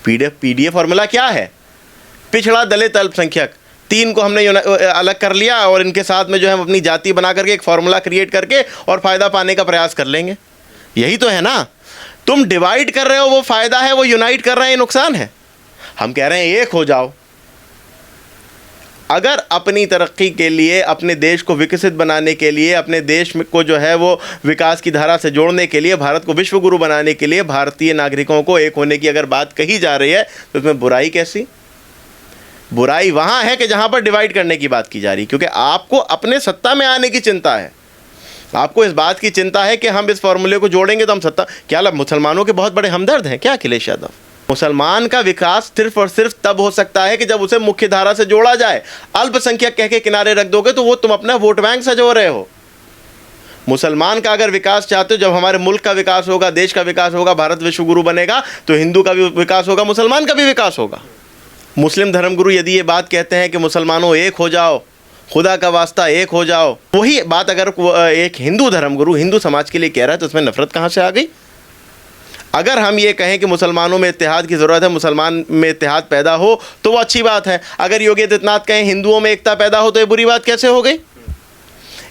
PDF formula क्या है? पिछड़ा, दलित, अल्पसंख्यक, तीन को हमने अलग कर लिया और इनके साथ में जो है हम अपनी जाति बना करके एक फॉर्मूला क्रिएट करके और फ़ायदा पाने का प्रयास कर लेंगे। यही तो है ना। तुम डिवाइड कर रहे हो, वो फ़ायदा है, वो यूनाइट कर रहे हैं, ये नुकसान है। हम कह रहे हैं एक हो जाओ। अगर अपनी तरक्की के लिए, अपने देश को विकसित बनाने के लिए, अपने देश को जो है वो विकास की धारा से जोड़ने के लिए, भारत को विश्व गुरु बनाने के लिए भारतीय नागरिकों को एक होने की अगर बात कही जा रही है तो इसमें बुराई कैसी? बुराई वहाँ है कि जहाँ पर डिवाइड करने की बात की जा रही है, क्योंकि आपको अपने सत्ता में आने की चिंता है। आपको इस बात की चिंता है कि हम इस फॉर्मूले को जोड़ेंगे तो हम सत्ता, क्या मुसलमानों के बहुत बड़े हमदर्द हैं क्या अखिलेश यादव? मुसलमान का विकास सिर्फ और सिर्फ तब हो सकता है कि जब उसे मुख्य धारा से जोड़ा जाए। अल्पसंख्यक कह के किनारे रख दोगे तो वो तुम अपना वोट बैंक सजो रहे हो। मुसलमान का अगर विकास चाहते हो, जब हमारे मुल्क का विकास होगा, देश का विकास होगा, भारत विश्व गुरु बनेगा, तो हिंदू का भी विकास होगा, मुसलमान का भी विकास होगा। मुस्लिम धर्मगुरु यदि ये बात कहते हैं कि मुसलमानों एक हो जाओ, खुदा का वास्ता एक हो जाओ, वही बात अगर एक हिंदू धर्मगुरु हिंदू समाज के लिए कह रहा है तो उसमें नफरत कहाँ से आ गई? अगर हम ये कहें कि मुसलमानों में इत्तेहाद की ज़रूरत है, मुसलमान में इत्तेहाद पैदा हो तो वो अच्छी बात है। अगर योगी आदित्यनाथ कहें हिंदुओं में एकता पैदा हो तो ये बुरी बात कैसे हो गई?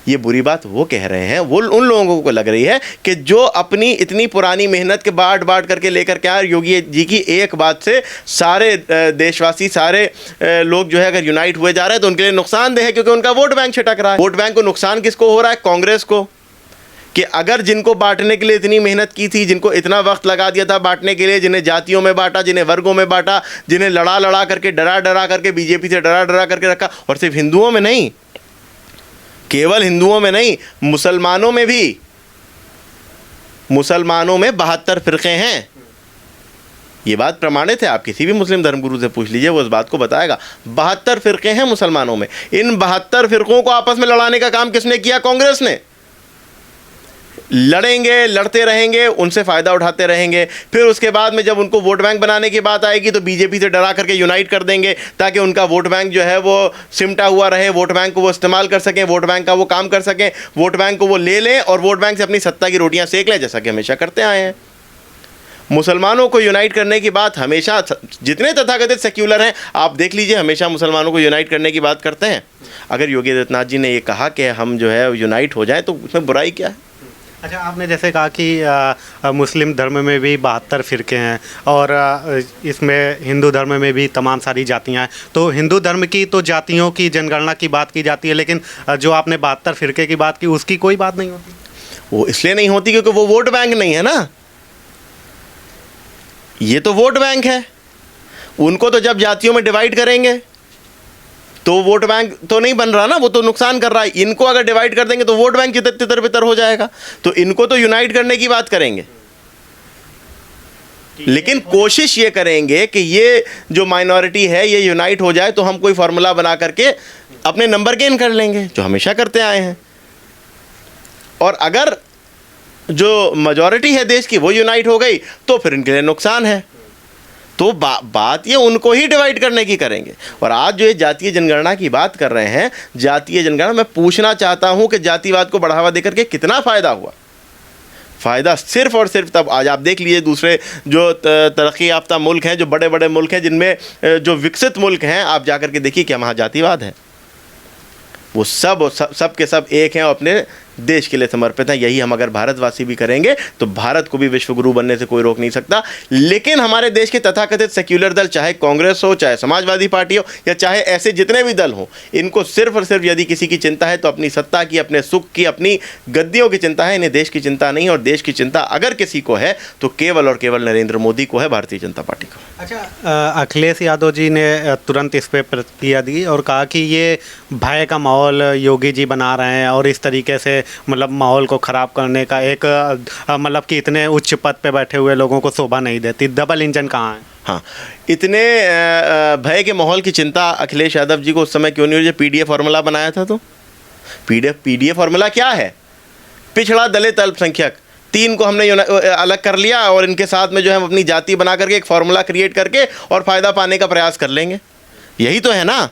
ये बुरी बात वो कह रहे हैं, वो उन लोगों को लग रही है कि जो अपनी इतनी पुरानी मेहनत के बांट करके लेकर के आए, योगी जी की एक बात से सारे देशवासी, सारे लोग जो है अगर यूनाइट हुए जा रहे हैं तो उनके लिए नुकसानदेह है, क्योंकि उनका वोट बैंक छिटक रहा है। वोट बैंक को नुकसान किसको हो रहा है? कांग्रेस को। कि अगर जिनको बांटने के लिए इतनी मेहनत की थी, जिनको इतना वक्त लगा दिया था बांटने के लिए, जिन्हें जातियों में बांटा, जिन्हें वर्गों में बांटा, जिन्हें लड़ा करके, डरा करके, बीजेपी से डरा करके रखा, और सिर्फ हिंदुओं में नहीं, केवल हिंदुओं में नहीं, मुसलमानों में भी। मुसलमानों में 72 फ़िरक़े हैं। ये बात प्रमाणित है, आप किसी भी मुस्लिम धर्मगुरु से पूछ लीजिए, वो इस बात को बताएगा। 72 फ़िरक़े हैं मुसलमानों में। इन 72 फ़िरक़ों को आपस में लड़ाने का काम किसने किया? कांग्रेस ने। लड़ेंगे, लड़ते रहेंगे, उनसे फ़ायदा उठाते रहेंगे। फिर उसके बाद में जब उनको वोट बैंक बनाने की बात आएगी तो बीजेपी से डरा करके यूनाइट कर देंगे, ताकि उनका वोट बैंक जो है वो सिमटा हुआ रहे, वोट बैंक को वो इस्तेमाल कर सकें, वोट बैंक का वो काम कर सकें, वोट बैंक को वो ले लें और वोट बैंक से अपनी सत्ता की रोटियां सेक लें, जैसा कि हमेशा करते आए हैं। मुसलमानों को यूनाइट करने की बात हमेशा, जितने तथाकथित सेक्युलर हैं आप देख लीजिए, हमेशा मुसलमानों को यूनाइट करने की बात करते हैं। अगर योगी आदित्यनाथ जी ने ये कहा कि हम जो है यूनाइट हो जाएँ तो उसमें बुराई क्या है? अच्छा, आपने जैसे कहा कि मुस्लिम धर्म में भी 72 फ़िरक़े हैं और इसमें हिंदू धर्म में भी तमाम सारी जातियां हैं। तो हिंदू धर्म की तो जातियों की जनगणना की बात की जाती है, लेकिन जो आपने 72 फ़िरक़े की बात की उसकी कोई बात नहीं होती। वो इसलिए नहीं होती क्योंकि वो वोट बैंक नहीं है ना। ये तो वोट बैंक है। उनको तो जब जातियों में डिवाइड करेंगे तो वोट बैंक तो नहीं बन रहा ना, वो तो नुकसान कर रहा है। इनको अगर डिवाइड कर देंगे तो वोट बैंक तितर बितर हो जाएगा। तो इनको तो यूनाइट करने की बात करेंगे, लेकिन कोशिश ये करेंगे कि ये जो माइनॉरिटी है ये यूनाइट हो जाए, तो हम कोई फार्मूला बना करके अपने नंबर गेन कर लेंगे, जो हमेशा करते आए हैं। और अगर जो मेजॉरिटी है देश की वो यूनाइट हो गई तो फिर इनके लिए नुकसान है। तो बात ये उनको ही डिवाइड करने की करेंगे। और आज जो ये जातीय जनगणना की बात कर रहे हैं, जातीय जनगणना, मैं पूछना चाहता हूं कि जातिवाद को बढ़ावा देकर के कितना फ़ायदा हुआ? फ़ायदा सिर्फ और सिर्फ तब, आज आप देख लीजिए दूसरे जो तरक्की याफ्ता मुल्क हैं, जो बड़े बड़े मुल्क हैं, जिनमें जो विकसित मुल्क हैं, आप जा कर के देखिए क्या वहाँ जातिवाद है। वो सब के सब एक हैं और अपने देश के लिए समर्पित हैं। यही हम अगर भारतवासी भी करेंगे तो भारत को भी विश्व गुरु बनने से कोई रोक नहीं सकता। लेकिन हमारे देश के तथाकथित सेक्युलर दल, चाहे कांग्रेस हो, चाहे समाजवादी पार्टी हो, या चाहे ऐसे जितने भी दल हों, इनको सिर्फ और सिर्फ यदि किसी की चिंता है तो अपनी सत्ता की, अपने सुख की, अपनी गद्दियों की चिंता है। इन्हें देश की चिंता नहीं। और देश की चिंता अगर किसी को है तो केवल और केवल नरेंद्र मोदी को है, भारतीय जनता पार्टी को। अच्छा, अखिलेश यादव जी ने तुरंत इस पर प्रतिक्रिया दी और कहा कि ये भय का माहौल योगी जी बना रहे हैं और इस तरीके से मतलब माहौल को ख़राब करने का एक मतलब कि इतने उच्च पद पे बैठे हुए लोगों को शोभा नहीं देती। डबल इंजन कहाँ है? हाँ, इतने भय के माहौल की चिंता अखिलेश यादव जी को उस समय क्यों नहीं हुई जब पीडीएफ फार्मूला बनाया था? तो पीडीएफ फार्मूला क्या है? पिछड़ा, दलित, अल्पसंख्यक, तीन को हमने अलग कर लिया और इनके साथ में जो है हम अपनी जाति बना करके एक फॉर्मूला क्रिएट करके और फ़ायदा पाने का प्रयास कर लेंगे। यही तो है ना।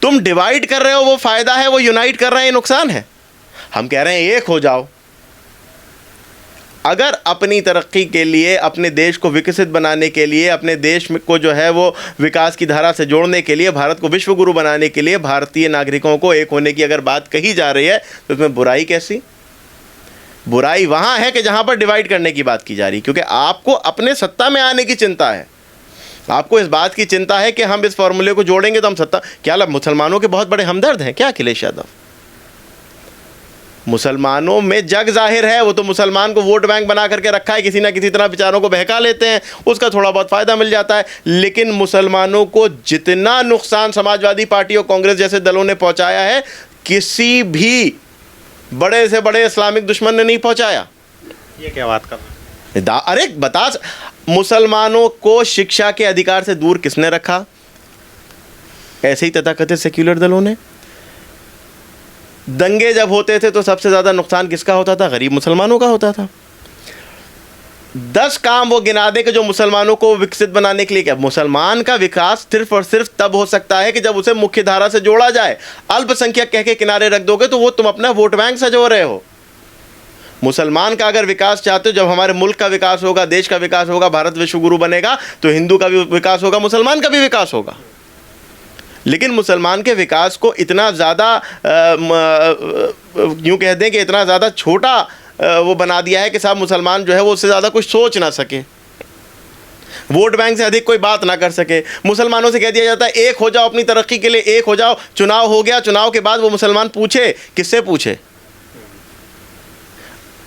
तुम डिवाइड कर रहे हो, वो फ़ायदा है, वो यूनाइट कर रहे हैं, ये नुकसान है। हम कह रहे हैं एक हो जाओ। अगर अपनी तरक्की के लिए, अपने देश को विकसित बनाने के लिए, अपने देश में को जो है वो विकास की धारा से जोड़ने के लिए, भारत को विश्व गुरु बनाने के लिए भारतीय नागरिकों को एक होने की अगर बात कही जा रही है तो इसमें बुराई कैसी? बुराई वहाँ है कि जहाँ पर डिवाइड करने की बात की जा रही है, क्योंकि आपको अपने सत्ता में आने की चिंता है। आपको इस बात की चिंता है कि हम इस फॉर्मूले को जोड़ेंगे तो हम सत्ता, क्या मुसलमानों के बहुत बड़े हमदर्द हैं क्या अखिलेश यादव? मुसलमानों में जग जाहिर है, वो तो मुसलमान को वोट बैंक बना करके रखा है, किसी ना किसी तरह बेचारों को बहका लेते हैं, उसका थोड़ा बहुत फ़ायदा मिल जाता है। लेकिन मुसलमानों को जितना नुकसान समाजवादी पार्टी और कांग्रेस जैसे दलों ने पहुंचाया है, किसी भी बड़े से बड़े इस्लामिक दुश्मन ने नहीं पहुंचाया। ये क्या बात कर रहे हैं? अरे बता, मुसलमानों को शिक्षा के अधिकार से दूर किसने रखा? ऐसे ही तथाकथित सेक्युलर दलों ने। दंगे जब होते थे तो सबसे ज़्यादा नुकसान किसका होता था? गरीब मुसलमानों का होता था। 10 काम वो गिना दे कि जो मुसलमानों को विकसित बनाने के लिए, क्या मुसलमान का विकास सिर्फ और सिर्फ तब हो सकता है कि जब उसे मुख्य धारा से जोड़ा जाए। अल्पसंख्यक कह के किनारे रख दोगे तो वो तुम अपना वोट बैंक सजो रहे हो। मुसलमान का अगर विकास चाहते हो, जब हमारे मुल्क का विकास होगा, देश का विकास होगा, भारत विश्व गुरु बनेगा, तो हिंदू का भी विकास होगा, मुसलमान का भी विकास होगा। लेकिन मुसलमान के विकास को इतना ज़्यादा यूँ कह दें कि इतना ज़्यादा छोटा वो बना दिया है कि साहब मुसलमान जो है वो उससे ज़्यादा कुछ सोच ना सके, वोट बैंक से अधिक कोई बात ना कर सके। मुसलमानों से कह दिया जाता है एक हो जाओ, अपनी तरक्की के लिए एक हो जाओ। चुनाव हो गया, चुनाव के बाद वो मुसलमान पूछे, किससे पूछे?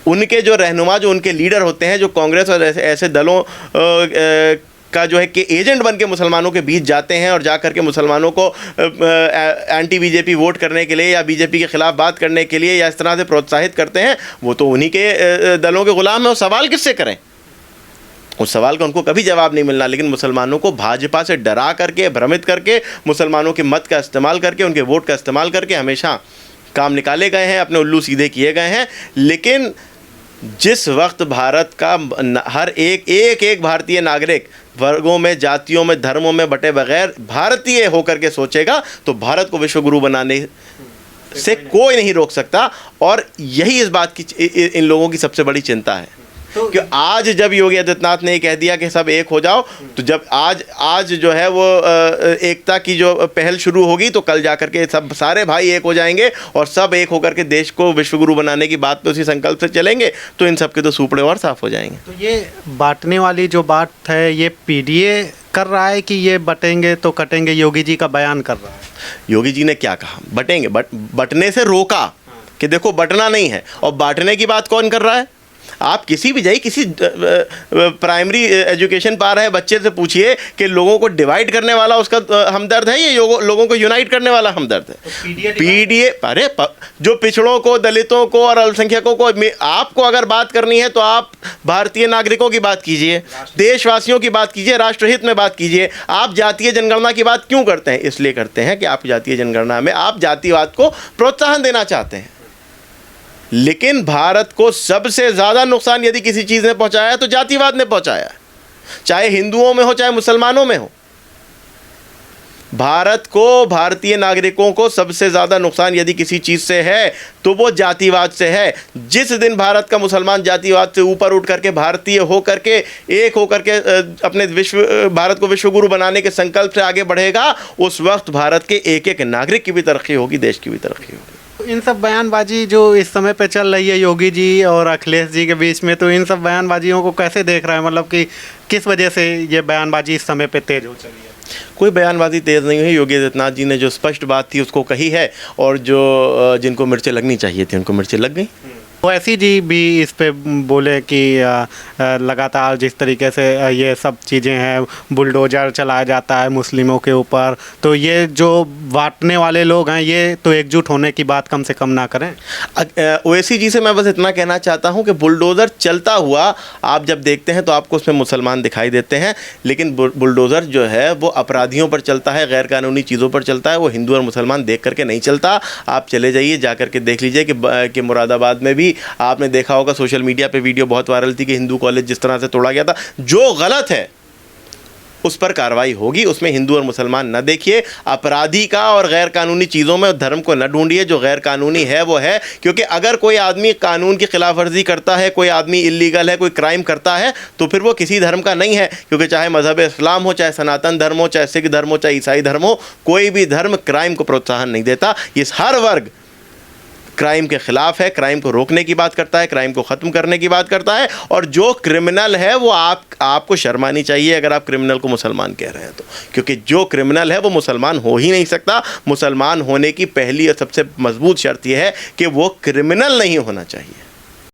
उनके जो रहनुमा, जो उनके लीडर होते हैं, जो कांग्रेस और ऐसे दलों का जो है कि एजेंट बन के मुसलमानों के बीच जाते हैं और जा कर के मुसलमानों को एंटी बीजेपी वोट करने के लिए या बीजेपी के ख़िलाफ़ बात करने के लिए या इस तरह से प्रोत्साहित करते हैं, वो तो उन्हीं के दलों के ग़ुलाम हैं। और सवाल किससे करें? उस सवाल का उनको कभी जवाब नहीं मिलना। लेकिन मुसलमानों को भाजपा से डरा करके, भ्रमित करके, मुसलमानों के मत का इस्तेमाल करके, उनके वोट का इस्तेमाल करके हमेशा काम निकाले गए हैं, अपने उल्लू सीधे किए गए हैं। लेकिन जिस वक्त भारत का हर एक भारतीय नागरिक वर्गों में, जातियों में, धर्मों में बटे बगैर भारतीय होकर के सोचेगा, तो भारत को विश्व गुरु बनाने से कोई नहीं रोक सकता। और यही इस बात की, इन लोगों की सबसे बड़ी चिंता है। कि आज जब योगी आदित्यनाथ ने कह दिया कि सब एक हो जाओ, तो जब आज जो है वो एकता की जो पहल शुरू होगी, तो कल जाकर के सब सारे भाई एक हो जाएंगे और सब एक होकर के देश को विश्वगुरु बनाने की बात पे उसी संकल्प से चलेंगे, तो इन सब के तो सूपड़े और साफ हो जाएंगे। तो ये बांटने वाली जो बात है, ये पीडीए कर रहा है कि ये बटेंगे तो कटेंगे? योगी जी का बयान कर रहा है। योगी जी ने क्या कहा? बटेंगे, बटने से रोका कि देखो बटना नहीं है। और बांटने की बात कौन कर रहा है? आप किसी भी जाइए, किसी प्राइमरी एजुकेशन पा रहे बच्चे से पूछिए कि लोगों को डिवाइड करने वाला उसका हमदर्द है, ये लोगों को यूनाइट करने वाला हमदर्द है? तो पीडीए अरे जो पिछड़ों को, दलितों को और अल्पसंख्यकों को, आपको अगर बात करनी है तो आप भारतीय नागरिकों की बात कीजिए, देशवासियों की बात कीजिए, राष्ट्रहित में बात कीजिए। आप जातीय जनगणना की बात क्यों करते हैं? इसलिए करते हैं कि आप जातीय जनगणना में आप जातिवाद को प्रोत्साहन देना चाहते हैं। लेकिन भारत को सबसे ज़्यादा नुकसान यदि किसी चीज़ ने पहुंचाया है तो जातिवाद ने पहुंचाया है, चाहे हिंदुओं में हो चाहे मुसलमानों में हो। भारत को, भारतीय नागरिकों को सबसे ज़्यादा नुकसान यदि किसी चीज़ से है तो वो जातिवाद से है। जिस दिन भारत का मुसलमान जातिवाद से ऊपर उठ करके भारतीय हो करके, एक हो करके अपने भारत को विश्व गुरु बनाने के संकल्प से आगे बढ़ेगा, उस वक्त भारत के एक एक नागरिक की भी तरक्की होगी, देश की भी तरक्की होगी। इन सब बयानबाजी जो इस समय पे चल रही है योगी जी और अखिलेश जी के बीच में, तो इन सब बयानबाजियों को कैसे देख रहा है? मतलब कि किस वजह से ये बयानबाजी इस समय पे तेज हो चली है? कोई बयानबाजी तेज़ नहीं हुई। योगी आदित्यनाथ जी ने जो स्पष्ट बात थी उसको कही है, और जो जिनको मिर्चें लगनी चाहिए थी उनको मिर्चें लग गई। ओवैसी जी भी इस पे बोले कि लगातार जिस तरीके से ये सब चीज़ें हैं, बुलडोजर चलाया जाता है मुस्लिमों के ऊपर, तो ये जो बांटने वाले लोग हैं ये तो एकजुट होने की बात कम से कम ना करें। ओवैसी जी से मैं बस इतना कहना चाहता हूँ कि बुलडोज़र चलता हुआ आप जब देखते हैं तो आपको उसमें मुसलमान दिखाई देते हैं, लेकिन बुलडोज़र जो है वो अपराधियों पर चलता है, गैर कानूनी चीज़ों पर चलता है, वो हिंदू और मुसलमान देख करके नहीं चलता। आप चले जाइए, जा कर के देख लीजिए कि मुरादाबाद में भी आपने देखा होगा, सोशल मीडिया पे वीडियो बहुत वायरल थी कि हिंदू कॉलेज जिस तरह से तोड़ा गया था। जो गलत है उस पर कार्रवाई होगी। उसमें हिंदू और मुसलमान न देखिए, अपराधी का और गैर कानूनी चीज़ों में धर्म को न ढूंढिए। जो गैर कानूनी है वो है, क्योंकि अगर कोई आदमी कानून की खिलाफ वर्जी करता है, कोई आदमी इलीगल है, कोई क्राइम करता है, तो फिर वो किसी धर्म का नहीं है। क्योंकि चाहे मजहब इस्लाम हो, चाहे सनातन धर्म हो, चाहे सिख धर्म हो, चाहे ईसाई धर्म हो, कोई भी धर्म क्राइम को प्रोत्साहन नहीं देता। ये हर वर्ग क्राइम के खिलाफ है, क्राइम को रोकने की बात करता है, क्राइम को ख़त्म करने की बात करता है। और जो क्रिमिनल है वो आपको शर्मानी चाहिए अगर आप क्रिमिनल को मुसलमान कह रहे हैं तो, क्योंकि जो क्रिमिनल है वो मुसलमान हो ही नहीं सकता। मुसलमान होने की पहली और सबसे मजबूत शर्त यह है कि वो क्रिमिनल नहीं होना चाहिए।